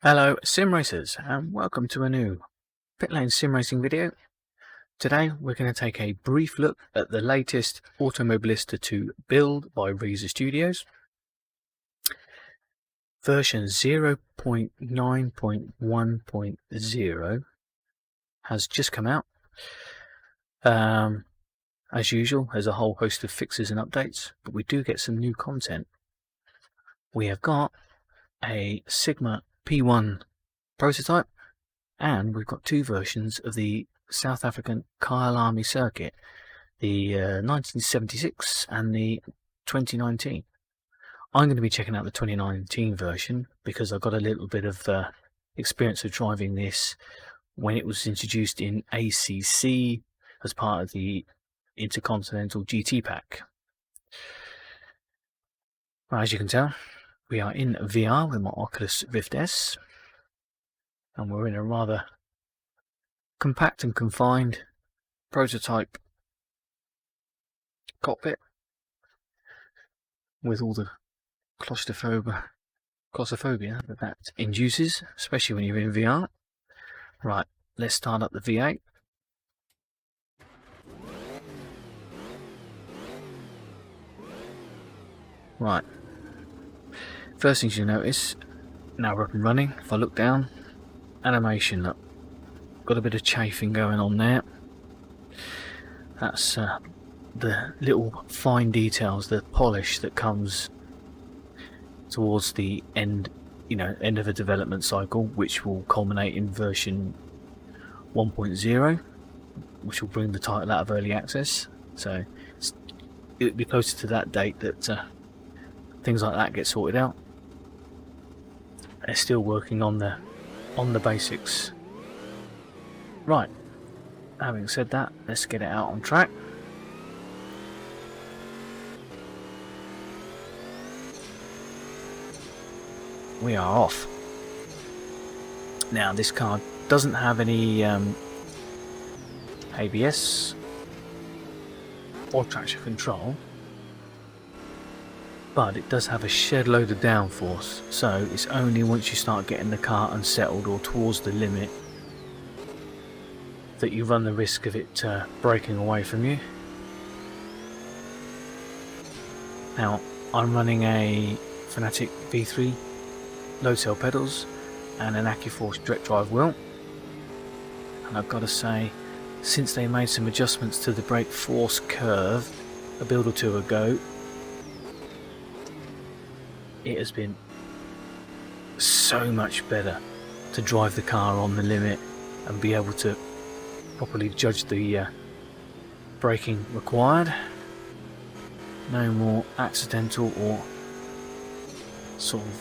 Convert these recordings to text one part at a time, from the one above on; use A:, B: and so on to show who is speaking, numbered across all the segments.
A: Hello sim racers and welcome to a new Pitlanes sim racing video. Today we're going to take a brief look at the latest Automobilista 2 build by Reiza Studios. Version 0.9.1.0 has just come out. As usual, there's a whole host of fixes and updates, but we do get some new content. We have got a Sigma P1 prototype, and we've got two versions of the South African Kyalami circuit, the 1976 and the 2019. I'm going to be checking out the 2019 version because I've got a little bit of experience of driving this when it was introduced in ACC as part of the Intercontinental GT Pack. Well, as you can tell, we are in VR with my Oculus Rift S, and we're in a rather compact and confined prototype cockpit with all the claustrophobia that induces, especially when you're in VR. Right, let's start up the V8. Right, first things you notice, now we're up and running. If I look down, animation, look, got a bit of chafing going on there. That's the little fine details, the polish that comes towards the end, end of a development cycle, which will culminate in version 1.0, which will bring the title out of early access. So it'll be closer to that date that things like that get sorted out. They're still working on the basics. Right, having said that, let's get it out on track. We are off. Now this car doesn't have any ABS or traction control, but it does have a shed load of downforce, so it's only once you start getting the car unsettled or towards the limit that you run the risk of it breaking away from you. Now I'm running a Fanatec V3 low cell pedals and an AccuForce direct drive wheel, and I've got to say, since they made some adjustments to the brake force curve a build or two ago, it has been so much better to drive the car on the limit and be able to properly judge the braking required. No more accidental or sort of,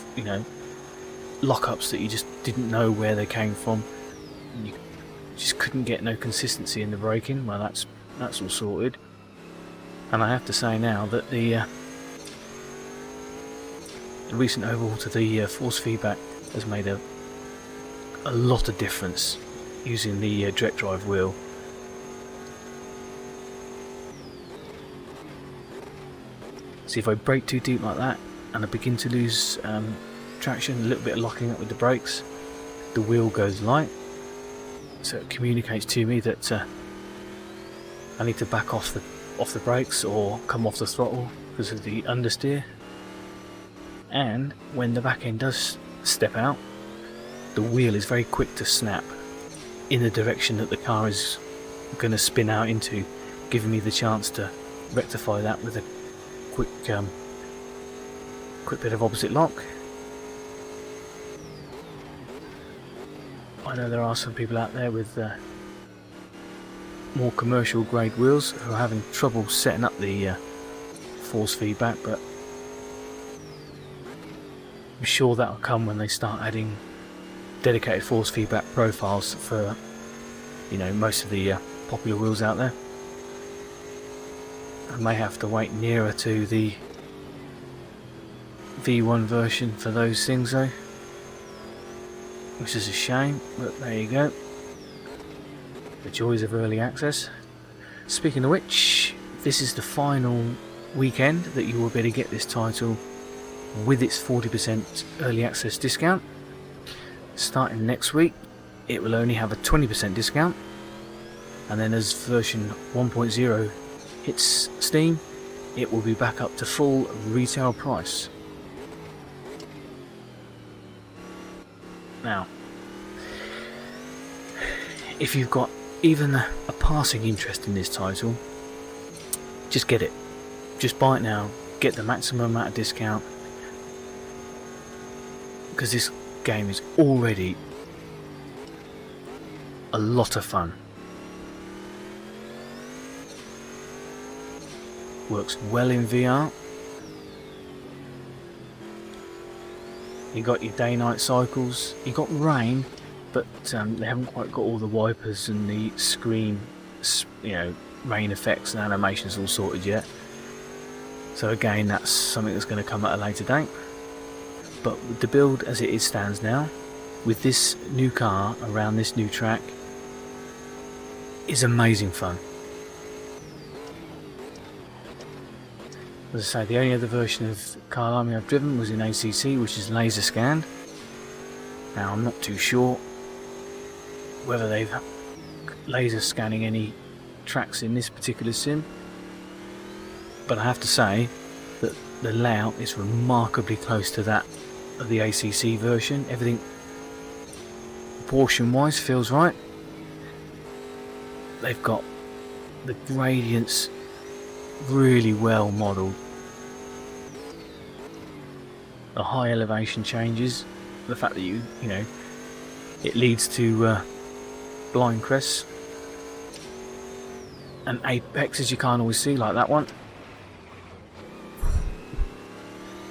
A: lockups that you just didn't know where they came from. You just couldn't get no consistency in the braking. Well, that's all sorted. And I have to say now that the recent overhaul to the force feedback has made a lot of difference using the direct drive wheel. See, if I brake too deep like that and I begin to lose traction, a little bit of locking up with the brakes, the wheel goes light, so it communicates to me that I need to back off the brakes or come off the throttle because of the understeer. And when the back end does step out, the wheel is very quick to snap in the direction that the car is going to spin out into, giving me the chance to rectify that with a quick bit of opposite lock. I know there are some people out there with more commercial grade wheels who are having trouble setting up the force feedback, but I'm sure that'll come when they start adding dedicated force feedback profiles for most of the popular wheels out there. I may have to wait nearer to the V1 version for those things though, which is a shame, but there you go. The joys of early access. Speaking of which, this is the final weekend that you will be able to get this title with its 40% early access discount. starting next week it will only have a 20% discount, and then as version 1.0 hits Steam, it will be back up to full retail price. Now, if you've got even a passing interest in this title, just get it. Just buy it now, get the maximum amount of discount, because this game is already a lot of fun. Works well in VR. You got your day-night cycles. You got rain, but they haven't quite got all the wipers and the screen, rain effects and animations all sorted yet. So again, that's something that's going to come at a later date. But with the build as it stands now, with this new car around this new track, is amazing fun. As I say, the only other version of Kyalami I've driven was in ACC, which is laser scanned. Now I'm not too sure whether they've laser scanning any tracks in this particular sim, but I have to say that the layout is remarkably close to that of the ACC version. Everything proportion wise feels right. They've got the gradients really well modelled. The high elevation changes, the fact that it leads to blind crests and apexes you can't always see, like that one.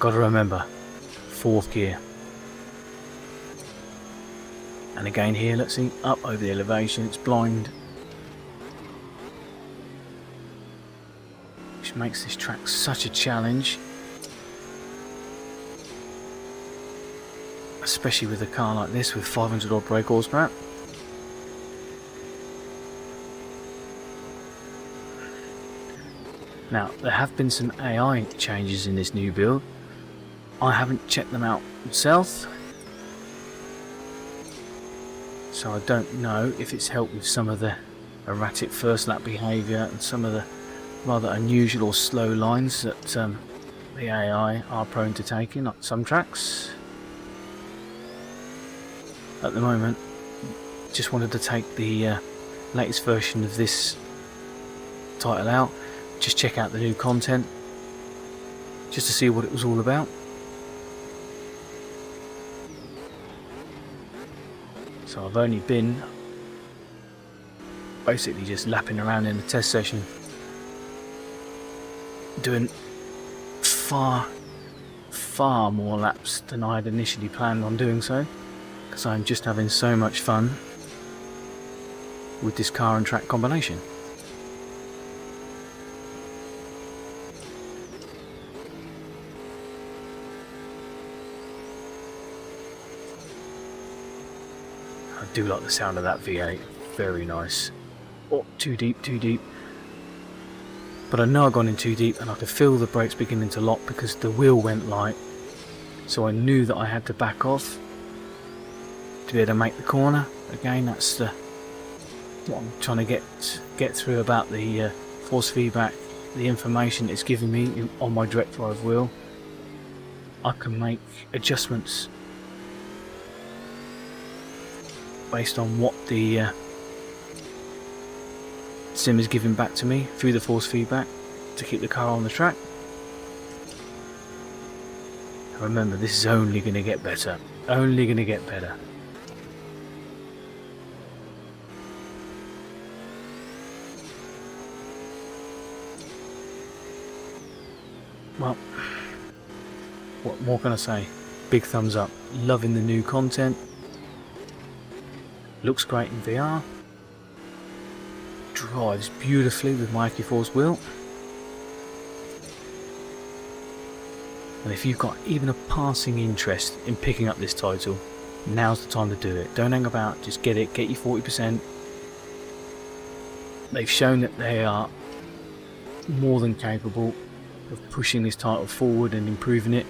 A: Gotta remember, 4th gear. And again here, let's see, up over the elevation, it's blind, which makes this track such a challenge, especially with a car like this with 500 odd brake horsepower. Now, there have been some AI changes in this new build. I haven't checked them out myself, so I don't know if it's helped with some of the erratic first lap behaviour and some of the rather unusual or slow lines that the AI are prone to taking on some tracks. At the moment, just wanted to take the latest version of this title out, just check out the new content, just to see what it was all about. So I've only been basically just lapping around in the test session, doing far more laps than I had initially planned on doing so, because I'm just having so much fun with this car and track combination. I do like the sound of that V8, very nice. Oh, too deep. But I know I've gone in too deep and I could feel the brakes beginning to lock because the wheel went light. So I knew that I had to back off to be able to make the corner. Again, that's what I'm trying to get through about the force feedback, the information it's giving me on my direct drive wheel. I can make adjustments based on what the sim is giving back to me through the force feedback to keep the car on the track. Remember, this is only going to get better. Only going to get better. Well, what more can I say? Big thumbs up. Loving the new content. Looks great in VR. Drives beautifully with my AccuForce wheel. And if you've got even a passing interest in picking up this title, now's the time to do it. Don't hang about, just get it, get your 40%. They've shown that they are more than capable of pushing this title forward and improving it,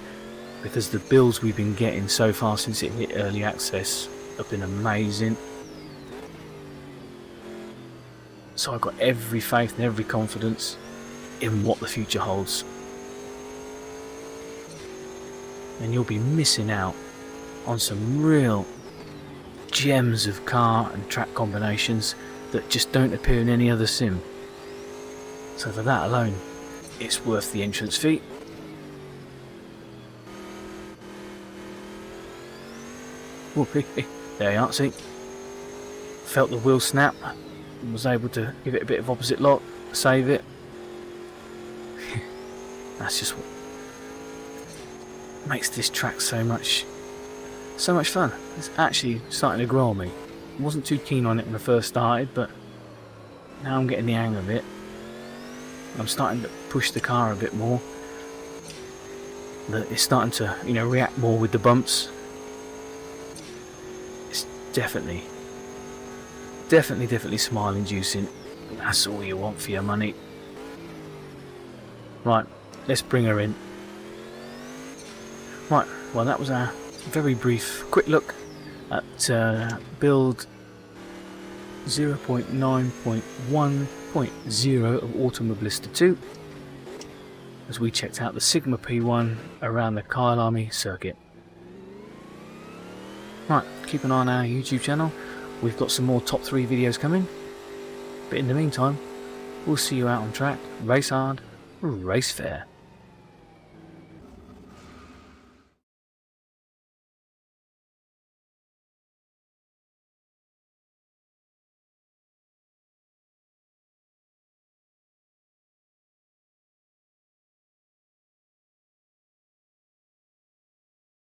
A: because the builds we've been getting so far since it hit early access have been amazing. So I've got every faith and every confidence in what the future holds. And you'll be missing out on some real gems of car and track combinations that just don't appear in any other sim. So for that alone, it's worth the entrance fee. There you are, see? Felt the wheel snap and was able to give it a bit of opposite lock, save it. That's just what makes this track so much fun. It's actually starting to grow on me. I wasn't too keen on it when I first started, but now I'm getting the hang of it. I'm starting to push the car a bit more. It's starting to, react more with the bumps. It's definitely smile inducing. That's all you want for your money. Right, let's bring her in. Right, well that was our very brief quick look at build 0.9.1.0 of Automobilista 2 as we checked out the Sigma P1 around the Kyalami circuit. Right, keep an eye on our YouTube channel. We've got some more top 3 videos coming, but in the meantime we'll see you out on track. Race hard, race fair.